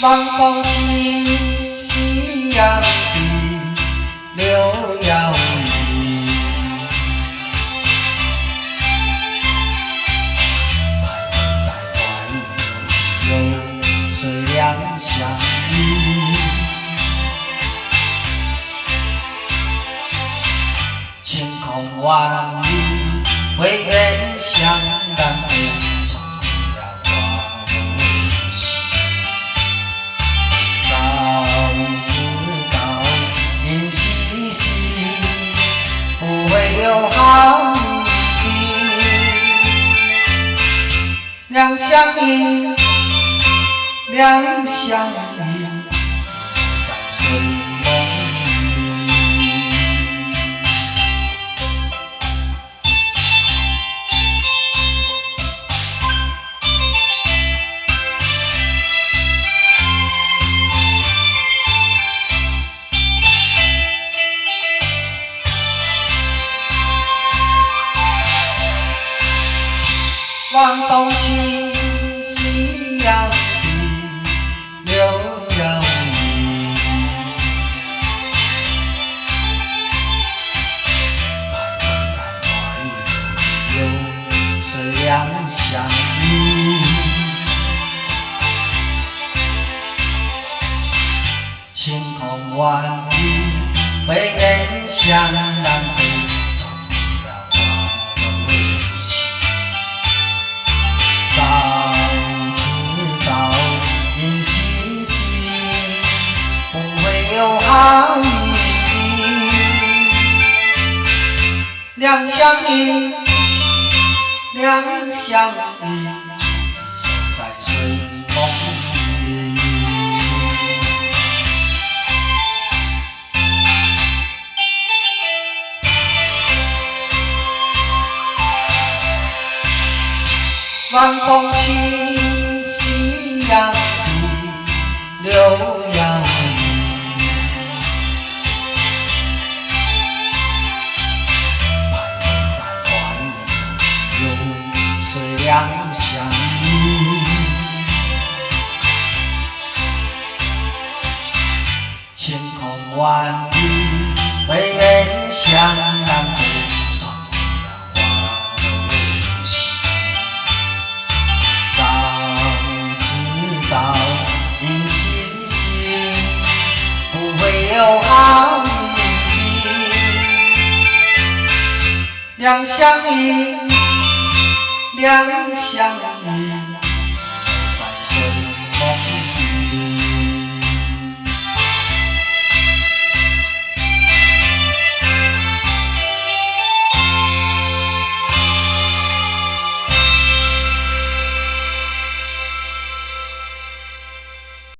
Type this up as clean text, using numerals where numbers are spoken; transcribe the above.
望风起，夕阳低，柳摇曳。徘徊在怀里，有谁两相依？晴空万里，唯愿相伴。有好意，两相依，两相依，在睡梦里。望风起，夕阳低，柳摇曳。徘徊在怀里，有谁两相依？晴空万里，唯愿相让。有好意，两相依，两相依，只有在睡梦里。望风起，夕阳低，柳摇曳。两相依，晴空万里，唯愿相让。双向花如洗，早知道应心心，不会有好意。两相依，两相依。